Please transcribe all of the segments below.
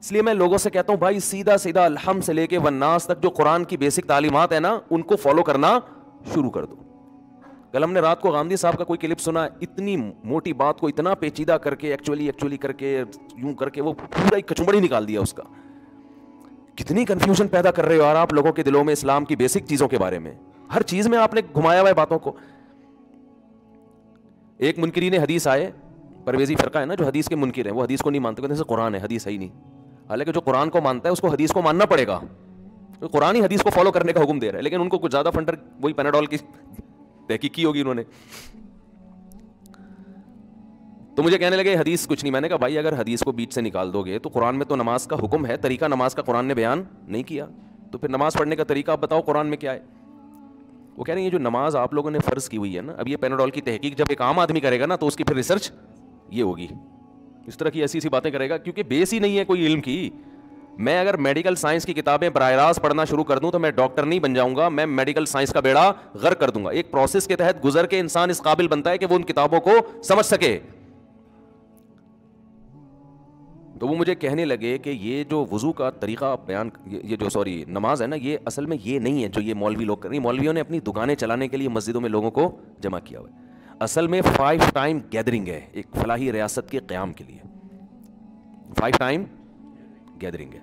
اس لیے میں لوگوں سے کہتا ہوں بھائی سیدھا سیدھا الحمد سے لے کے والناس تک جو قرآن کی بیسک تعلیمات ہیں نا ان کو فالو کرنا شروع کر دو. کل ہم نے رات کو غامدی صاحب کا کوئی کلپ سنا, اتنی موٹی بات کو اتنا پیچیدہ کر کے ایکچولی کر کے یوں کر کے وہ پورا ایک کچمبڑی نکال دیا اس کا. کتنی کنفیوژن پیدا کر رہے ہو یار آپ لوگوں کے دلوں میں اسلام کی بیسک چیزوں کے بارے میں. ہر چیز میں آپ نے گھمایا ہوا ہے باتوں کو. ایک منکرین حدیث آئے, پرویزی فرقہ ہے نا جو حدیث کے منکر ہیں, وہ حدیث کو نہیں مانتے, کہتے ہیں قرآن ہے حدیث ہے ہی نہیں. حالانکہ جو قرآن کو مانتا ہے اس کو حدیث کو ماننا پڑے گا. قرآن ہی حدیث کو فالو کرنے کا حکم دے رہا ہے, لیکن ان کو کچھ زیادہ فنڈر وہی پیناڈول کی تحقیق کی ہوگی انہوں نے. تو مجھے کہنے لگے حدیث کچھ نہیں. میں نے کہا بھائی اگر حدیث کو بیچ سے نکال دو گے تو قرآن میں تو نماز کا حکم ہے, طریقہ نماز کا قرآن نے بیان نہیں کیا, تو پھر نماز پڑھنے کا طریقہ آپ بتاؤ قرآن میں کیا ہے. وہ کہہ رہے ہیں یہ جو نماز آپ لوگوں نے فرض کی ہوئی ہے نا, اب یہ پیناڈول کی تحقیق جب ایک عام آدمی کرے گا نا تو اس کی پھر ریسرچ یہ ہوگی, اس طرح کی ایسی باتیں کرے گا کیونکہ بیس ہی نہیں ہے کوئی علم کی. میں اگر میڈیکل سائنس کی کتابیں براہ راست پڑھنا شروع کر دوں تو میں ڈاکٹر نہیں بن جاؤں گا, میں میڈیکل سائنس کا بیڑا غرق کر دوں گا. ایک پروسیس کے تحت گزر کے انسان اس قابل بنتا ہے کہ وہ ان کتابوں کو سمجھ سکے. تو وہ مجھے کہنے لگے کہ یہ جو وضو کا طریقہ بیان, یہ جو نماز ہے نا, یہ اصل میں یہ نہیں ہے جو یہ مولوی لوگ کر رہے ہیں. مولویوں نے اپنی دکانیں چلانے کے لیے مسجدوں میں لوگوں کو جمع کیا ہوا ہے. اصل میں 5 ٹائم گیدرنگ ہے ایک فلاحی ریاست کے قیام کے لیے. 5 ٹائم گیدرنگ ہے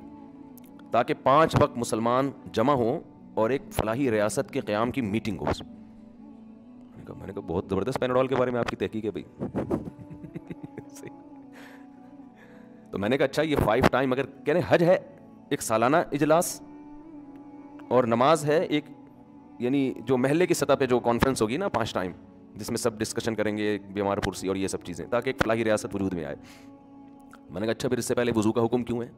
تاکہ 5 وقت مسلمان جمع ہوں اور ایک فلاحی ریاست کے قیام کی میٹنگ ہو. میں نے کہا بہت زبردست پیناڈول کے بارے میں آپ کی تحقیق ہے بھائی. تو میں نے کہا اچھا یہ 5 ٹائم اگر کہہ رہے حج ہے ایک سالانہ اجلاس اور نماز ہے ایک یعنی جو محلے کی سطح پہ جو کانفرنس ہوگی نا 5 ٹائم جس میں سب ڈسکشن کریں گے بیمار پرسی اور یہ سب چیزیں تاکہ ایک فلاحی ریاست وجود میں آئے. میں نے کہا اچھا پھر اس سے پہلے وضو کا حکم کیوں ہے,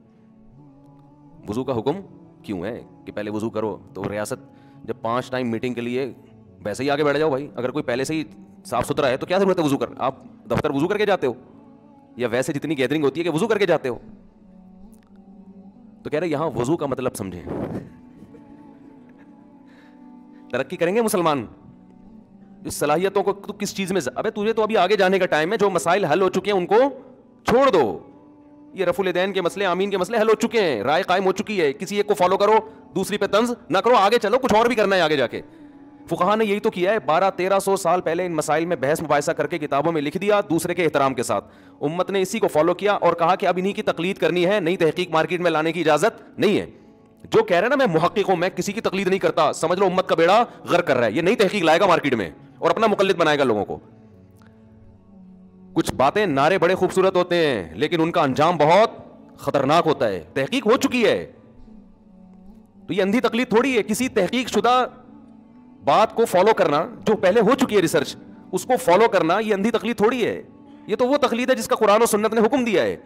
وضو کا حکم کیوں ہے کہ پہلے وضو کرو. تو ریاست جب 5 ٹائم میٹنگ کے لیے ویسے ہی آگے بیٹھ جاؤ بھائی. اگر کوئی پہلے سے ہی صاف ستھرا ہے تو کیا ضرورت ہے وضو کر, آپ دفتر وضو کر کے جاتے ہو یا ویسے جتنی گیدرنگ ہوتی ہے کہ وضو کر کے جاتے ہو. تو کہہ رہے یہاں وضو کا مطلب سمجھیں. ترقی کریں گے مسلمان اس صلاحیتوں کو تو کس چیز میں, ابے تجھے تو ابھی آگے جانے کا ٹائم ہے. جو مسائل حل ہو چکے ہیں ان کو چھوڑ دو. یہ رفع الیدین کے مسئلے, آمین کے مسئلے حل ہو چکے ہیں, رائے قائم ہو چکی ہے. کسی ایک کو فالو کرو, دوسری پہ طنز نہ کرو, آگے چلو, کچھ اور بھی کرنا ہے آگے جا کے. فقہا نے یہی تو کیا ہے, 1200-1300 سال پہلے ان مسائل میں بحث مباحثہ کر کے کتابوں میں لکھ دیا دوسرے کے احترام کے ساتھ. امت نے اسی کو فالو کیا اور کہا کہ اب انہی کی تقلید کرنی ہے, نئی تحقیق مارکیٹ میں لانے کی اجازت نہیں ہے. جو کہہ رہے ہیں نا میں محقق ہوں, میں کسی کی تقلید نہیں کرتا, سمجھ لو امت کا بیڑا غرق کر رہا ہے. یہ نئی تحقیق لائے گا مارکیٹ میں اور اپنا مقلد بنائے گا لوگوں کو. کچھ باتیں نعرے بڑے خوبصورت ہوتے ہیں لیکن ان کا انجام بہت خطرناک ہوتا ہے. تحقیق ہو چکی ہے تو یہ اندھی تقلید تھوڑی ہے. کسی تحقیق شدہ بات کو فالو کرنا جو پہلے ہو چکی ہے ریسرچ, اس کو فالو کرنا یہ اندھی تقلید تھوڑی ہے. یہ تو وہ تقلید ہے جس کا قرآن و سنت نے حکم دیا ہے.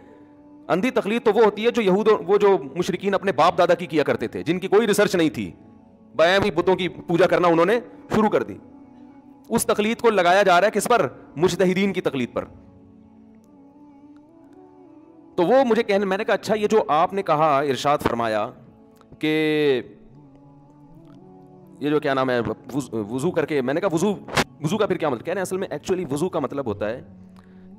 اندھی تقلید تو وہ ہوتی ہے جو یہود وہ جو مشرکین اپنے باپ دادا کی کیا کرتے تھے, جن کی کوئی ریسرچ نہیں تھی, بیان ہی بتوں کی پوجا کرنا انہوں نے شروع کر دی. اس تقلید کو لگایا جا رہا ہے کس پر, مجتہدین کی تقلید پر. تو وہ مجھے کہنے, میں نے کہا اچھا یہ جو آپ نے کہا ارشاد فرمایا کہ یہ جو کیا نام ہے وضو کر کے, میں نے کہا وضو کا پھر کیا مطلب. کہہ رہے ہیں اصل میں ایکچولی وضو کا مطلب ہوتا ہے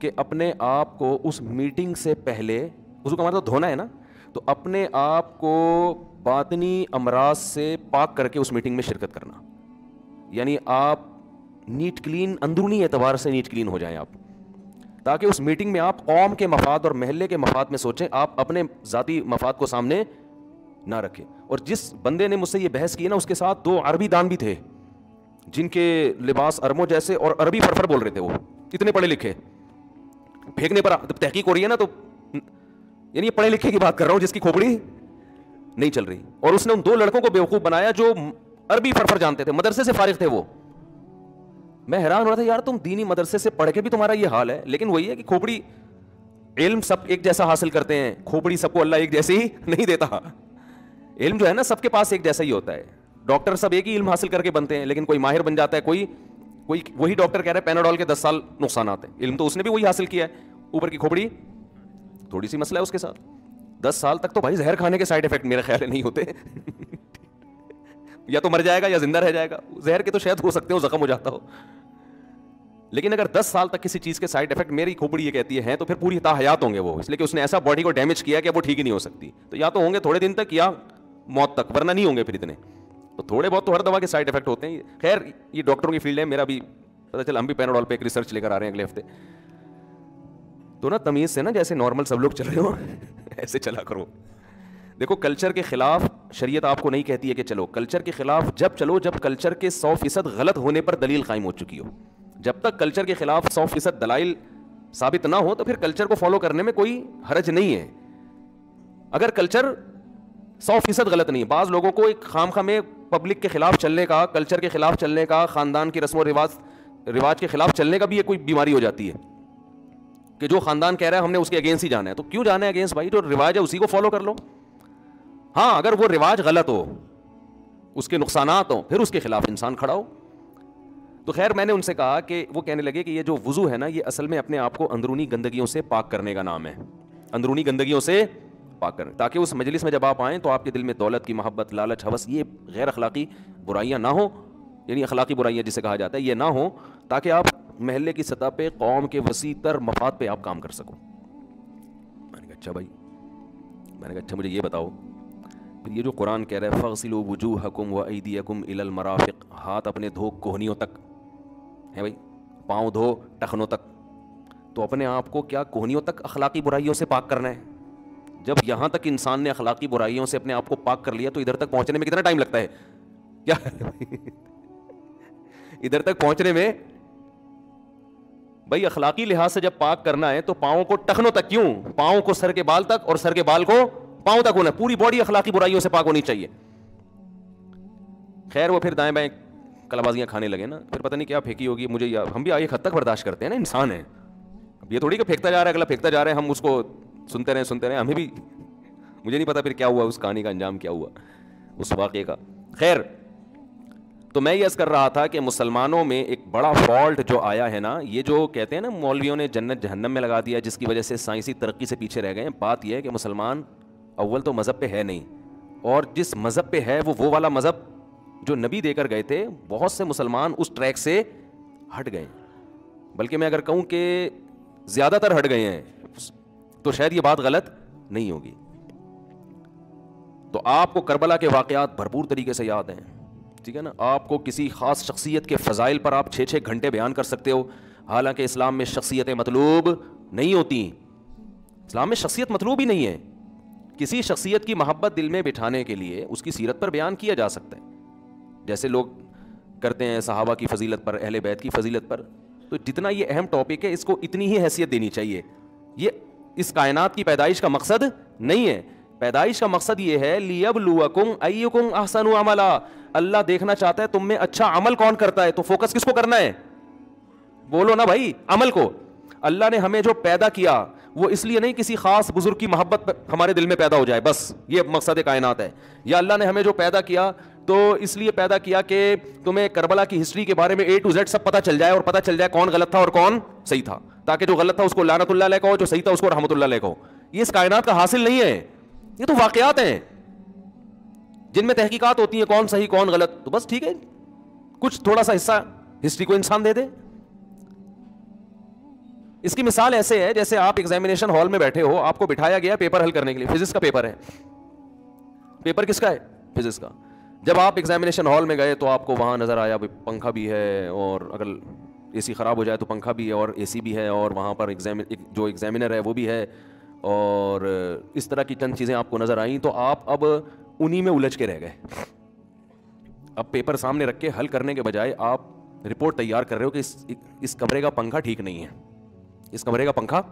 کہ اپنے آپ کو اس میٹنگ سے پہلے, وضو کا مطلب دھونا ہے نا, تو اپنے آپ کو باطنی امراض سے پاک کر کے اس میٹنگ میں شرکت کرنا. یعنی آپ نیٹ کلین, اندرونی اعتبار سے نیٹ کلین ہو جائیں آپ, تاکہ اس میٹنگ میں آپ قوم کے مفاد اور محلے کے مفاد میں سوچیں, آپ اپنے ذاتی مفاد کو سامنے نہ رکھیں. اور جس بندے نے مجھ سے یہ بحث کی نا اس کے ساتھ 2 عربی دان بھی تھے جن کے لباس ارموں جیسے اور عربی فرفر بول رہے تھے, وہ اتنے پڑھے لکھے. پھینکنے پر تحقیق ہو رہی ہے نا, تو یعنی پڑھے لکھے کی بات کر رہا ہوں جس کی کھوپڑی نہیں چل رہی. اور اس نے ان 2 لڑکوں کو بیوقوف بنایا جو عربی فرفر جانتے تھے, مدرسے سے فارغ تھے وہ. میں حیران ہو رہا تھا یار تم دینی مدرسے سے پڑھ کے بھی تمہارا یہ حال ہے. لیکن وہی ہے کہ کھوپڑی, علم سب ایک جیسا حاصل کرتے ہیں, کھوپڑی سب کو اللہ ایک جیسی ہی نہیں دیتا. علم جو ہے نا سب کے پاس ایک جیسا ہی ہوتا ہے. ڈاکٹر سب ایک ہی علم حاصل کر کے بنتے ہیں, لیکن کوئی ماہر بن جاتا ہے, کوئی وہی ڈاکٹر کہہ رہا ہے پیناڈول کے 10 سال نقصانات ہیں. علم تو اس نے بھی وہی حاصل کیا ہے, اوپر کی کھوپڑی تھوڑی سی مسئلہ ہے اس کے ساتھ. 10 سال تک تو بھائی زہر کھانے کے سائڈ افیکٹ میرے خیال ہے نہیں ہوتے. یا تو مر جائے گا یا زندہ رہ جائے گا. زہر کے تو شاید ہو سکتے ہو زخم ہو جاتا ہو. لیکن اگر 10 سال تک کسی چیز کے سائڈ افیکٹ, میری کھوپڑی یہ کہتی ہے تو پھر پوری حیات ہوں گے وہ, اس لیے کہ اس نے ایسا باڈی کو ڈیمیج کیا کہ وہ ٹھیک ہی نہیں ہو سکتی. تو یا تو ہوں گے تھوڑے دن تک یا موت تک, ورنہ نہیں ہوں گے پھر اتنے. تو تھوڑے بہت تو ہر دوا کے سائڈ افیکٹ ہوتے ہیں. خیر یہ ڈاکٹروں کی فیلڈ ہے, میرا بھی پتا چلا, ہم بھی پیناڈول پہ ایک ریسرچ لے کر آ رہے ہیں اگلے ہفتے. تو نا تمیز سے نا, جیسے نارمل سب لوگ چل رہے ہو ایسے چلا کرو. دیکھو کلچر کے خلاف شریعت آپ کو نہیں کہتی ہے کہ چلو, کلچر کے خلاف جب چلو جب کلچر کے 100% غلط ہونے پر دلیل قائم ہو چکی ہو. جب تک کلچر کے خلاف 100% دلائل ثابت نہ ہو تو پھر کلچر کو فالو کرنے میں کوئی حرج نہیں ہے. اگر کلچر 100% غلط نہیں ہے, بعض لوگوں کو ایک خام خواہ میں پبلک کے خلاف چلنے کا, کلچر کے خلاف چلنے کا, خاندان کی رسم و رواج کے خلاف چلنے کا بھی ایک کوئی بیماری ہو جاتی ہے کہ جو خاندان کہہ رہا ہے ہم نے اس کے اگینسٹ ہی جانا ہے. تو کیوں جانا ہے اگینسٹ بھائی, جو رواج ہے اسی کو فالو کر لو. ہاں اگر وہ رواج غلط ہو, اس کے نقصانات ہوں, پھر اس کے خلاف انسان کھڑا ہو. تو خیر میں نے ان سے کہا کہ وہ کہنے لگے کہ یہ جو وضو ہے نا, یہ اصل میں اپنے آپ کو اندرونی گندگیوں سے پاک کرنے کا نام ہے, اندرونی گندگیوں سے پاک کرنے, تاکہ اس مجلس میں جب آپ آئیں تو آپ کے دل میں دولت کی محبت, لالچ, ہوس, یہ غیر اخلاقی برائیاں نہ ہوں, یعنی اخلاقی برائیاں جسے کہا جاتا ہے, یہ نہ ہوں, تاکہ آپ محلے کی سطح پہ قوم کے وسیع تر مفاد پہ آپ کام کر سکو. میں نے کہا اچھا بھائی, میں نے کہا اچھا مجھے یہ بتاؤ, پھر یہ جو قرآن کہہ رہا ہے فاغسلوا وجوہکم وایدیکم الی المرافق, ہاتھ اپنے دھو کوہنیوں تک ہے بھائی, پاؤں دھو ٹخنوں تک, تو اپنے آپ کو کیا کوہنیوں تک اخلاقی برائیوں سے پاک کرنا ہے؟ جب یہاں تک انسان نے اخلاقی برائیوں سے اپنے آپ کو پاک کر لیا تو ادھر تک پہنچنے میں کتنا ٹائم لگتا ہے کیا ادھر تک پہنچنے میں بھائی اخلاقی لحاظ سے جب پاک کرنا ہے تو پاؤں کو ٹخنوں تک, کیوں, پاؤں کو سر کے بال تک اور سر کے بال کو پاؤں تک ہونا, پوری باڈی اخلاقی برائیوں سے پاک ہونی چاہیے. خیر وہ پھر دائیں بائیں کلابازیاں کھانے لگے نا, پھر پتہ نہیں کیا پھینکی ہوگی مجھے, ہم بھی ایک حد تک برداشت کرتے ہیں نا, انسان ہے. اب یہ تھوڑی کہ پھینکتا جا رہا ہے اگلا پھینکتا جا رہا ہے, ہم اس کو سنتے رہے, ہمیں بھی مجھے نہیں پتا پھر کیا ہوا, اس کہانی کا انجام کیا ہوا اس واقعے کا. خیر تو میں یہ عرض کر رہا تھا کہ مسلمانوں میں ایک بڑا فالٹ جو آیا ہے نا, یہ جو کہتے ہیں نا مولویوں نے جنت جہنم میں لگا دیا, جس کی وجہ سے سائنسی ترقی سے پیچھے رہ گئے ہیں. بات یہ ہے کہ مسلمان اول تو مذہب پہ ہے نہیں, اور جس مذہب پہ ہے وہ والا مذہب جو نبی دے کر گئے تھے, بہت سے مسلمان اس ٹریک سے ہٹ گئے, بلکہ میں اگر کہوں کہ زیادہ تر ہٹ گئے ہیں, تو شاید یہ بات غلط نہیں ہوگی. تو آپ کو کربلا کے واقعات بھرپور طریقے سے یاد ہیں, ٹھیک ہے نا, آپ کو کسی خاص شخصیت کے فضائل پر آپ 6 گھنٹے بیان کر سکتے ہو, حالانکہ اسلام میں شخصیتیں مطلوب نہیں ہوتی, اسلام میں شخصیت مطلوب ہی نہیں ہے. کسی شخصیت کی محبت دل میں بٹھانے کے لیے اس کی سیرت پر بیان کیا جا سکتا ہے, جیسے لوگ کرتے ہیں صحابہ کی فضیلت پر, اہل بیت کی فضیلت پر. تو جتنا یہ اہم ٹاپک ہے اس کو اتنی ہی حیثیت دینی چاہیے. یہ اس کائنات کی پیدائش کا مقصد نہیں ہے, پیدائش کا مقصد یہ ہے لیبلوکم ایکم احسن عملا, اللہ دیکھنا چاہتا ہے تم میں اچھا عمل کون کرتا ہے. تو فوکس کس کو کرنا ہے, بولو نا بھائی, عمل کو. اللہ نے ہمیں جو پیدا کیا وہ اس لیے نہیں کسی خاص بزرگ کی محبت ہمارے دل میں پیدا ہو جائے, بس یہ مقصد کائنات ہے. یا اللہ نے ہمیں جو پیدا کیا تو اس لیے پیدا کیا کہ تمہیں کربلا کی ہسٹری کے بارے میں A to Z سب پتہ چل جائے, اور پتہ چل جائے کون غلط تھا اور کون صحیح تھا, تاکہ جو غلط تھا اس کو لعنت اللہ علیہ کہو, جو صحیح تھا اس کو رحمت اللہ علیہ کہو. یہ اس کائنات کا حاصل نہیں ہے, یہ تو واقعات ہیں جن میں تحقیقات ہوتی ہیں کون صحیح کون غلط. تو بس ٹھیک ہے, کچھ تھوڑا سا حصہ ہسٹری کو انسان دے دے. اس کی مثال ایسے ہے جیسے آپ ایگزامینیشن ہال میں بیٹھے ہو, آپ کو بٹھایا گیا پیپر حل کرنے کے لیے, فزکس کا پیپر ہے. پیپر کس کا ہے, فزکس کا. جب آپ ایگزامینیشن ہال میں گئے تو آپ کو وہاں نظر آیا پنکھا بھی ہے, اور اگر اے سی خراب ہو جائے تو پنکھا بھی ہے اور اے سی بھی ہے, اور وہاں پر جو ایگزامینر ہے وہ بھی ہے, اور اس طرح کی چند چیزیں آپ کو نظر آئیں. تو آپ اب انہی میں الجھ کے رہ گئے. اب پیپر سامنے رکھ کے حل کرنے کے بجائے آپ رپورٹ تیار کر رہے ہو کہ اس کمرے کا پنکھا ٹھیک نہیں ہے, اس کمرے کا پنکھا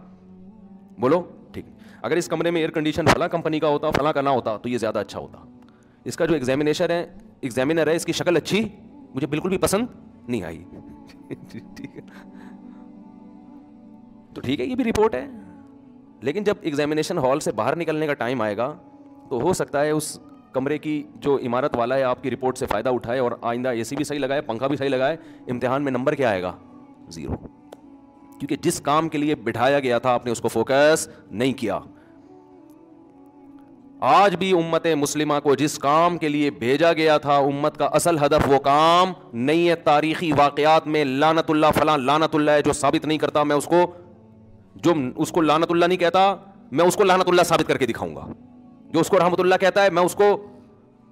بولو ٹھیک. اگر اس کمرے میں ایئر کنڈیشن فلاں کمپنی کا ہوتا, فلاں کا نہ ہوتا تو یہ زیادہ اچھا ہوتا. اس کا جو ایگزامینر ہے اس کی شکل اچھی مجھے بالکل بھی پسند نہیں آئی. ٹھیک ہے, تو ٹھیک ہے, یہ بھی رپورٹ ہے. لیکن جب ایگزامینیشن ہال سے باہر نکلنے کا ٹائم آئے گا تو ہو سکتا ہے اس کمرے کی جو عمارت والا ہے آپ کی رپورٹ سے فائدہ اٹھائے اور آئندہ اے سی بھی صحیح لگائے, پنکھا بھی صحیح لگائے, امتحان میں نمبر کیا آئے گا, 0. کیونکہ جس کام کے لیے بٹھایا گیا تھا آپ نے اس کو فوکس نہیں کیا. آج بھی امت مسلمہ کو جس کام کے لیے بھیجا گیا تھا امت کا اصل ہدف وہ کام نہیں ہے. تاریخی واقعات میں لعنت اللہ فلاں لعنت اللہ ہے جو ثابت نہیں کرتا, میں اس کو لعنت اللہ نہیں کہتا, میں اس کو لعنت اللہ ثابت کر کے دکھاؤں گا. جو اس کو رحمت اللہ کہتا ہے میں اس کو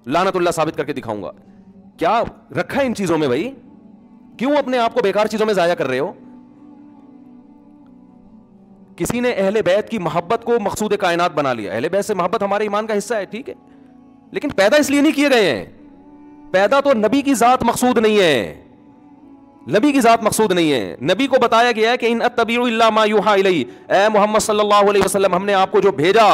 لعنت اللہ ثابت کر کے دکھاؤں گا. کیا رکھا ہے ان چیزوں میں بھائی؟ کیوں اپنے آپ کو بیکار چیزوں میں ضائع کر رہے ہو؟ کسی نے اہل بیت کی محبت کو مقصود کائنات بنا لیا. اہل بیت سے محبت ہمارے ایمان کا حصہ ہے, ٹھیک ہے, لیکن پیدا اس لیے نہیں کیے گئے ہیں. پیدا تو نبی کی ذات مقصود نہیں ہے, نبی کی ذات مقصود نہیں ہے. نبی کو بتایا گیا ہے کہ ان اتبع الا ما یوحى الی, اے محمد صلی اللہ علیہ وسلم ہم نے آپ کو جو بھیجا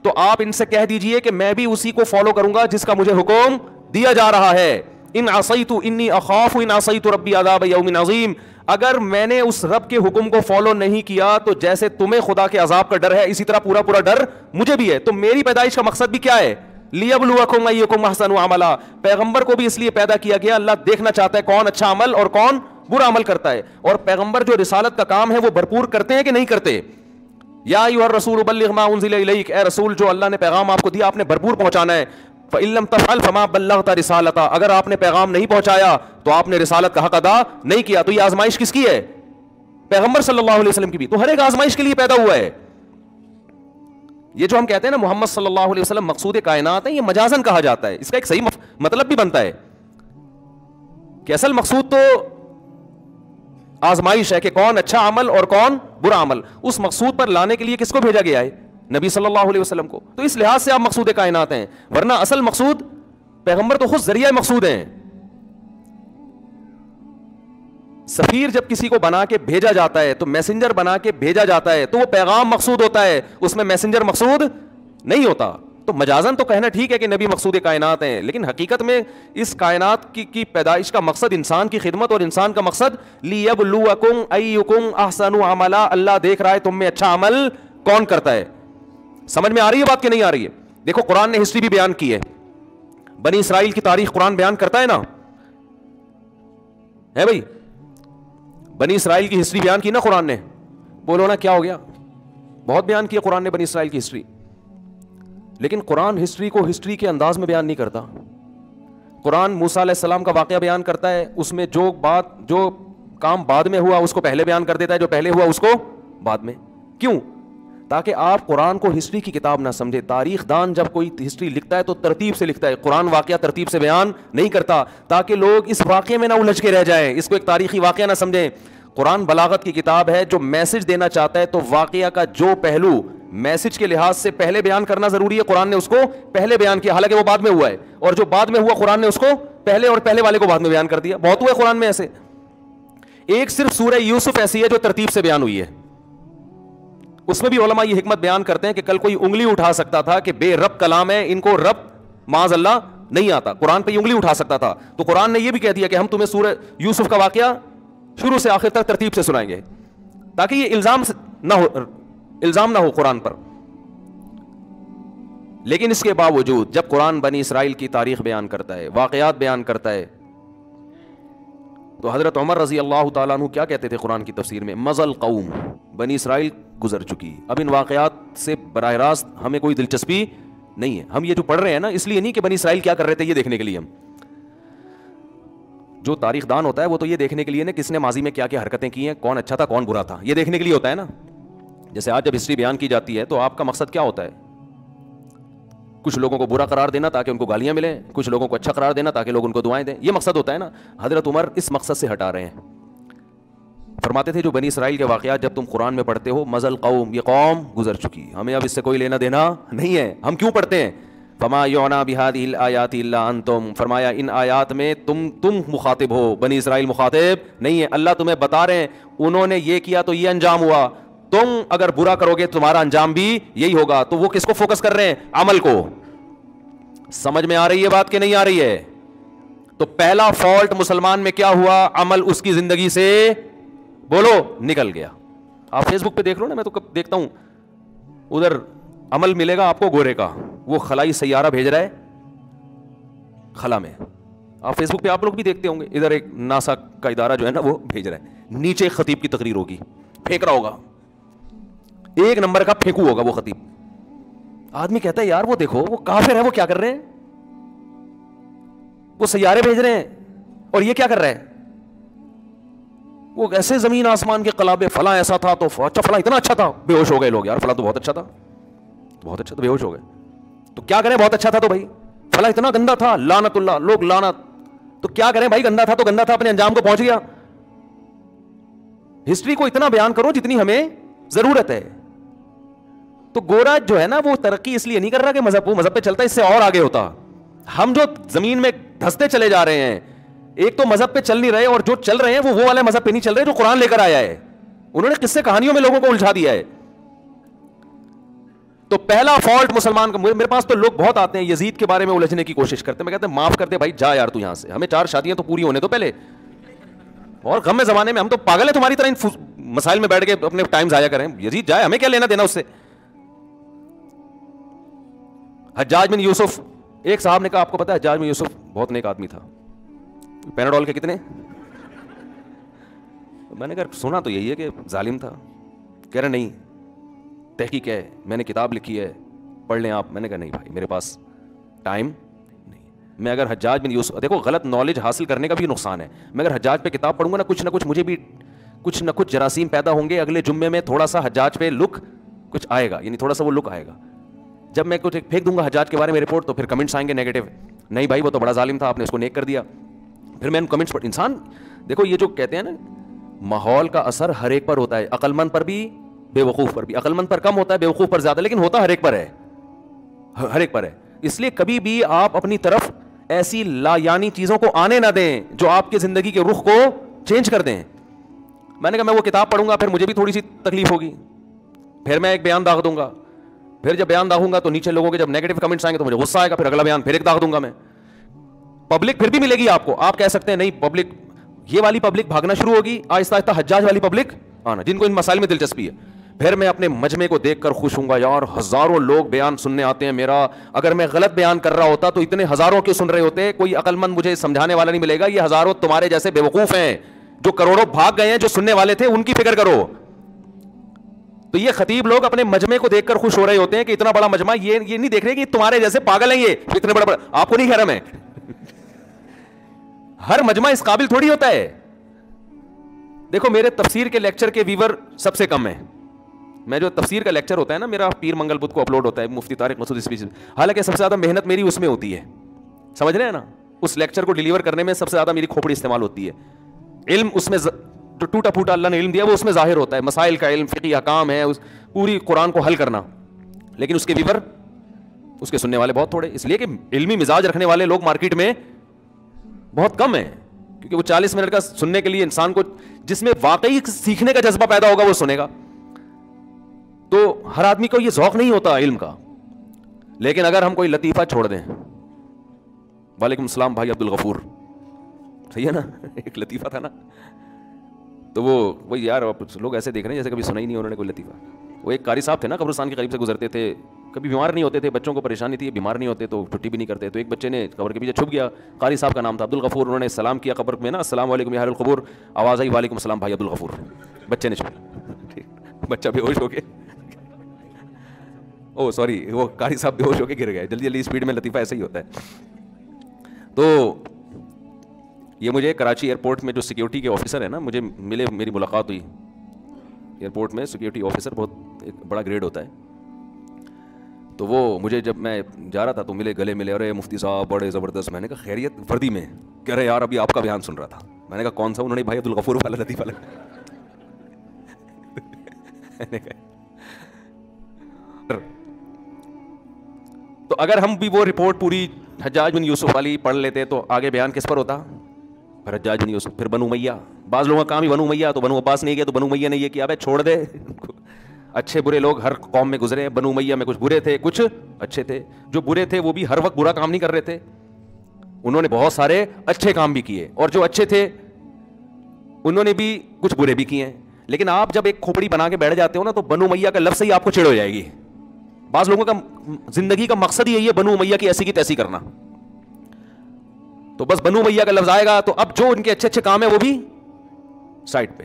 تو آپ ان سے کہہ دیجئے کہ میں بھی اسی کو فالو کروں گا جس کا مجھے حکم دیا جا رہا ہے. ان عصیت انی اخاف ان عصیت ربی عذاب یوم عظیم, اگر میں نے اس رب کے حکم کو فالو نہیں کیا تو جیسے تمہیں خدا کے عذاب کا ڈر ہے اسی طرح پورا پورا ڈر مجھے بھی ہے. تو میری پیدائش کا مقصد بھی کیا ہے؟ لیبلوکم ایکم احسن عملا. پیغمبر کو بھی اس لیے پیدا کیا گیا, اللہ دیکھنا چاہتا ہے کون اچھا عمل اور کون برا عمل کرتا ہے. اور پیغمبر جو رسالت کا کام ہے وہ بھرپور کرتے ہیں کہ نہیں کرتے؟ یا ایھا الرسول بلغ ما انزل الیک, اے رسول جو اللہ نے پیغام آپ کو دیا آپ نے بھرپور پہنچانا ہے. فإن لم تفعل فما بلغت رسالتہ, اگر آپ نے پیغام نہیں پہنچایا تو آپ نے رسالت کا حق ادا نہیں کیا. تو یہ آزمائش کس کی ہے؟ پیغمبر صلی اللہ علیہ وسلم کی بھی. تو ہر ایک آزمائش کے لیے پیدا ہوا ہے. یہ جو ہم کہتے ہیں نا محمد صلی اللہ علیہ وسلم مقصود کائنات ہے, یہ مجازن کہا جاتا ہے. اس کا ایک صحیح مطلب بھی بنتا ہے کہ اصل مقصود تو آزمائش ہے کہ کون اچھا عمل اور کون برا عمل. اس مقصود پر لانے کے لیے کس کو بھیجا گیا ہے؟ نبی صلی اللہ علیہ وسلم کو. تو اس لحاظ سے آپ مقصود کائنات ہیں, ورنہ اصل مقصود پیغمبر تو خود ذریعہ مقصود ہیں. سفیر جب کسی کو بنا کے بھیجا جاتا ہے تو میسنجر بنا کے بھیجا جاتا ہے تو وہ پیغام مقصود ہوتا ہے, اس میں میسنجر مقصود نہیں ہوتا. تو مجازن تو کہنا ٹھیک ہے کہ نبی مقصود کائنات ہیں, لیکن حقیقت میں اس کائنات کی پیدائش کا مقصد انسان کی خدمت اور انسان کا مقصد لیبلوکم ایکم احسن عملا, اللہ دیکھ رہا ہے تم میں اچھا عمل کون کرتا ہے. سمجھ میں آ رہی ہے بات کہ نہیں آ رہی ہے؟ دیکھو قرآن نے ہسٹری بھی بیان کی ہے, بنی اسرائیل کی تاریخ قرآن بیان کرتا ہے نا, ہے بھائی؟ بنی اسرائیل کی ہسٹری بیان کی نا قرآن نے. بولو نا کیا ہو گیا؟ بہت بیان کیا قرآن نے بنی اسرائیل کی ہسٹری, لیکن قرآن ہسٹری کو ہسٹری کے انداز میں بیان نہیں کرتا. قرآن موسیٰ علیہ السلام کا واقعہ بیان کرتا ہے, اس میں جو کام بعد میں ہوا اس کو پہلے بیان کر دیتا ہے, جو پہلے ہوا اس کو بعد میں. کیوں؟ تاکہ آپ قرآن کو ہسٹری کی کتاب نہ سمجھے. تاریخ دان جب کوئی ہسٹری لکھتا ہے تو ترتیب سے لکھتا ہے, قرآن واقعہ ترتیب سے بیان نہیں کرتا تاکہ لوگ اس واقعے میں نہ الجھ کے رہ جائیں, اس کو ایک تاریخی واقعہ نہ سمجھیں. قرآن بلاغت کی کتاب ہے, جو میسج دینا چاہتا ہے تو واقعہ کا جو پہلو میسج کے لحاظ سے پہلے بیان کرنا ضروری ہے, قرآن نے اس کو پہلے بیان کیا, حالانکہ وہ بعد میں ہوا ہے, اور جو بعد میں ہوا قرآن نے اس کو پہلے اور پہلے والے کو بعد میں بیان کر دیا. بہت ہوئے قرآن میں ایسے. ایک صرف سورہ یوسف ایسی ہے جو ترتیب سے بیان ہوئی ہے. اس میں بھی علماء یہ حکمت بیان کرتے ہیں کہ کل کوئی انگلی اٹھا سکتا تھا کہ بے رب کلام ہے, ان کو رب معاذ اللہ نہیں آتا, قرآن پہ یہ انگلی اٹھا سکتا تھا. تو قرآن نے یہ بھی کہہ دیا کہ ہم تمہیں سورہ یوسف کا واقعہ شروع سے آخر تک ترتیب سے سنائیں گے, تاکہ یہ الزام نہ ہو قرآن پر. لیکن اس کے باوجود جب قرآن بنی اسرائیل کی تاریخ بیان کرتا ہے, واقعات بیان کرتا ہے, تو حضرت عمر رضی اللہ تعالیٰ عنہ کیا کہتے تھے قرآن کی تفسیر میں؟ مضل قوم, بنی اسرائیل گزر چکی, اب ان واقعات سے براہ راست ہمیں کوئی دلچسپی نہیں ہے. ہم یہ جو پڑھ رہے ہیں نا اس لیے نہیں کہ بنی اسرائیل کیا کر رہے تھے یہ دیکھنے کے لیے. ہم جو تاریخ دان ہوتا ہے وہ تو یہ دیکھنے کے لیے نا کس نے ماضی میں کیا کیا حرکتیں کی ہیں, کون اچھا تھا کون برا تھا, یہ دیکھنے کے لیے ہوتا ہے نا. جیسے آج جب ہسٹری بیان کی جاتی ہے تو آپ کا مقصد کیا ہوتا ہے؟ کچھ لوگوں کو برا قرار دینا تاکہ ان کو گالیاں ملیں, کچھ لوگوں کو اچھا قرار دینا تاکہ لوگ ان کو دعائیں دیں, یہ مقصد ہوتا ہے نا. حضرت عمر اس مقصد سے ہٹا رہے ہیں. فرماتے تھے جو بنی اسرائیل کے واقعات جب تم قرآن میں پڑھتے ہو, مضل قوم, یہ قوم گزر چکی, ہمیں اب اس سے کوئی لینا دینا نہیں ہے. ہم کیوں پڑھتے ہیں؟ فما یعنا بہذہ الآیات الا انتم, فرمایا ان آیات میں تم مخاطب ہو, بنی اسرائیل مخاطب نہیں ہے. اللہ تمہیں بتا رہے ہیں انہوں نے یہ کیا تو یہ انجام ہوا, تم اگر برا کرو گے تمہارا انجام بھی یہی ہوگا. تو وہ کس کو فوکس کر رہے ہیں؟ عمل کو. سمجھ میں آ رہی ہے بات کہ نہیں آ رہی ہے؟ تو پہلا فالٹ مسلمان میں کیا ہوا؟ عمل اس کی زندگی سے بولو نکل گیا. آپ فیس بک پہ دیکھ لو نا, میں تو کب دیکھتا ہوں ادھر عمل ملے گا آپ کو گورے کا, وہ خلائی سیارہ بھیج رہا ہے خلا میں. آپ فیس بک پہ آپ لوگ بھی دیکھتے ہوں گے, ادھر ایک ناسا کا ادارہ جو ہے نا وہ بھیج رہا ہے, نیچے خطیب کی تقریر ہوگی, پھینک رہا ہوگا, ایک نمبر کا پھینکو ہوگا وہ خطیب. آدمی کہتا ہے یار وہ دیکھو وہ کافر ہے, وہ کیا کر رہے ہیں, وہ سیارے بھیج رہے ہیں, اور یہ کیا کر رہے ہیں, وہ ایسے زمین آسمان کے قلابے, فلاں ایسا تھا تو اچھا, فلاں اتنا اچھا تھا, بے ہوش ہو گئے لوگ, یار فلاں تو بہت اچھا تھا, بہت اچھا, تو بے ہوش ہو گئے. تو کیا کریں, بہت اچھا تھا تو بھائی, فلاں اتنا گندا تھا, لعنت اللہ, لوگ لعنت, تو کیا کریں بھائی, گندا تھا تو گندا تھا, اپنے انجام کو پہنچ گیا. ہسٹری کو اتنا بیان کرو جتنی ہمیں ضرورت ہے. تو گورا جو ہے نا وہ ترقی اس لیے نہیں کر رہا کہ مذہب پہ چلتا ہے, اس سے اور آگے ہوتا. ہم جو زمین میں دھستے چلے جا رہے ہیں, ایک تو مذہب پہ چل نہیں رہے, اور جو چل رہے ہیں وہ والے مذہب پہ نہیں چل رہے جو قرآن لے کر آیا ہے. انہوں نے قصے کہانیوں میں لوگوں کو الجھا دیا ہے. تو پہلا فالٹ مسلمان کا, میرے پاس تو لوگ بہت آتے ہیں یزید کے بارے میں الجھنے کی کوشش کرتے ہیں, میں کہتا ہوں معاف کر دے بھائی, جا یار تو یہاں سے, ہمیں 4 شادیاں تو پوری ہونے تو پہلے, اور غم میں زمانے میں ہم تو پاگل ہیں تمہاری طرح ان مسائل میں بیٹھ کے اپنے ٹائم ضائع کریں. یزید جائے, ہمیں کیا لینا دینا اس سے. حجاج بن یوسف, ایک صاحب نے کہا آپ کو پتا ہے حجاج بن یوسف بہت نیک آدمی تھا, پیناڈول کے کتنے, میں نے کہا سنا تو یہی ہے کہ ظالم تھا. کہہ رہے نہیں, تحقیق ہے, میں نے کتاب لکھی ہے, پڑھ لیں آپ. میں نے کہا نہیں بھائی میرے پاس ٹائم نہیں. میں اگر حجاج بن یوسف, دیکھو غلط نالج حاصل کرنے کا بھی نقصان ہے, میں اگر حجاج پہ کتاب پڑھوں گا نا کچھ نہ کچھ مجھے بھی کچھ نہ کچھ جراثیم پیدا ہوں گے. اگلے جمعے میں تھوڑا سا حجاج پہ لک کچھ آئے گا, یعنی تھوڑا سا وہ لک آئے گا. جب میں کچھ پھینک دوں گا حجاج کے بارے میں رپورٹ, تو پھر کمنٹس آئیں گے نیگیٹو, نہیں بھائی وہ تو بڑا ظالم تھا, آپ نے اس کو نیک کر دیا. پھر میں ان کمنٹس پر, انسان دیکھو یہ جو کہتے ہیں نا ماحول کا اثر ہر ایک پر ہوتا ہے, عقل مند پر بھی بے وقوف پر بھی. عقل مند پر کم ہوتا ہے, بے وقوف پر زیادہ, لیکن ہوتا ہر ایک پر ہے, ہر ایک پر ہے. اس لیے کبھی بھی آپ اپنی طرف ایسی لا یعنی چیزوں کو آنے نہ دیں جو آپ کے زندگی کے رخ کو چینج کر دیں. میں نے کہا میں وہ کتاب پڑھوں گا, پھر مجھے بھی تھوڑی سی تکلیف ہوگی, پھر میں ایک بیان داغ دوں گا, پھر جب بیان داغوں گا تو نیچے لوگوں کے جب نیگیٹو کمنٹس آئیں گے تو مجھے غصہ آئے گا, پھر اگلا بیان پھر ایک داغ دوں گا میں. پبلک پھر بھی ملے گی آپ کو, آپ کہہ سکتے ہیں نہیں پبلک, یہ والی پبلک بھاگنا شروع ہوگی, آہستہ آہستہ حجاج والی پبلک آنا, جن کو ان مسائل میں دلچسپی ہے. پھر میں اپنے مجمع کو دیکھ کر خوش ہوں گا, یار ہزاروں لوگ بیان سننے آتے ہیں میرا, اگر میں غلط بیان کر رہا ہوتا تو اتنے ہزاروں کیوں سن رہے ہوتے, کوئی عقل مند مجھے سمجھانے والا نہیں ملے گا. یہ ہزاروں تمہارے جیسے بے وقوف ہیں, جو کروڑوں بھاگ گئے ہیں, جو سننے والے تھے ان کی فکر کرو. تو یہ خطیب لوگ اپنے مجمع کو دیکھ کر خوش ہو رہے ہوتے ہیں کہ اتنا بڑا مجمع, یہ نہیں دیکھ رہے کہ تمہارے جیسے پاگل ہیں یہ اتنے بڑا, آپ کو نہیں کہہ رہا میں, ہر مجمع اس قابل تھوڑی ہوتا ہے. دیکھو میرے تفسیر کے لیکچر کے ویور سب سے کم ہیں. میں جو تفسیر کا لیکچر ہوتا ہے نا میرا, پیر منگل بدھ کو اپلوڈ ہوتا ہے, مفتی طارق مسعود اسپیچ, حالانکہ سب سے زیادہ محنت میری اس میں ہوتی ہے, سمجھ رہے ہیں نا, اس لیکچر کو ڈیلیور کرنے میں سب سے زیادہ میری کھوپڑی استعمال ہوتی ہے. علم اس میں جو ٹوٹا پھوٹا اللہ نے علم دیا وہ اس میں ظاہر ہوتا ہے, مسائل کا علم, فقہی احکام ہے, پوری قرآن کو حل کرنا, لیکن اس کے ویور, اس کے سننے والے بہت تھوڑے, اس لیے کہ علمی مزاج رکھنے والے لوگ مارکیٹ میں بہت کم ہیں. کیونکہ وہ 40 منٹ کا سننے کے لیے انسان کو, جس میں واقعی سیکھنے کا جذبہ پیدا ہوگا وہ سنے گا. تو ہر آدمی کو یہ ذوق نہیں ہوتا علم کا. لیکن اگر ہم کوئی لطیفہ چھوڑ دیں, وعلیکم السلام بھائی عبد الغفور, صحیح ہے نا, ایک لطیفہ تھا نا, تو وہ یار لوگ ایسے دیکھ رہے ہیں جیسے کبھی سنا ہی نہیں انہوں نے کوئی لطیفہ. وہ ایک قاری صاحب تھے نا, قبرستان کے قریب سے گزرتے تھے, کبھی بیمار نہیں ہوتے تھے, بچوں کو پریشانی تھی, بیمار نہیں ہوتے تو چھٹی بھی نہیں کرتے. تو ایک بچے نے قبر کے پیچھے چھپ گیا, قاری صاحب کا نام تھا عبد الغفور, انہوں نے سلام کیا قبر میں نا, السلام علیکم یا اہل القبور, آواز آئی وعلیکم السلام بھائی عبد الغفور, بچے نے چھوڑا, بچہ بے ہوش ہو گیا, او سوری وہ قاری صاحب بے ہوش ہو کے گر گئے. جلدی اسپیڈ میں لطیفہ ایسے ہی ہوتا ہے. تو یہ مجھے کراچی ایئرپورٹ میں جو سیکیورٹی کے آفیسر ہیں نا, مجھے ملے, میری ملاقات ہوئی ایئرپورٹ میں. سیکیورٹی آفیسر بہت ایک بڑا گریڈ ہوتا ہے. تو وہ مجھے جب میں جا رہا تھا تو ملے, گلے ملے, ارے مفتی صاحب بڑے زبردست. میں نے کہا خیریت, وردی میں, کہہ رہے یار ابھی آپ کا بیان سن رہا تھا. میں نے کہا کون سا؟ انہوں نے بھائی عبد الغفور والا لطیفہ لگا. تو اگر ہم بھی وہ رپورٹ پوری حجاج بن یوسف والی پڑھ لیتے تو آگے بیان کس پر ہوتا؟ پھر حجاج بن یوسف, پھر بنو امیہ. بعض لوگوں کا کام ہی بنو امیہ, تو بنو عباس نہیں گیا تو بنو امیہ نے یہ کیا, ابے چھوڑ دے. اچھے برے لوگ ہر قوم میں گزرے, بنو امیہ میں کچھ برے تھے کچھ اچھے تھے. جو برے تھے وہ بھی ہر وقت برا کام نہیں کر رہے تھے, انہوں نے بہت سارے اچھے کام بھی کیے, اور جو اچھے تھے انہوں نے بھی کچھ برے بھی کیے ہیں. لیکن آپ جب ایک کھوپڑی بنا کے بیٹھ جاتے ہو نا تو بنو امیہ کا لفظ ہی آپ کو چڑ ہو جائے گی. بعض لوگوں کا زندگی کا مقصد ہی یہی ہے بنو امیہ کی ایسی کرنا. تو بس بنو امیہ کا لفظ آئے گا تو اب جو ان کے اچھے اچھے کام ہیں وہ بھی سائڈ پہ.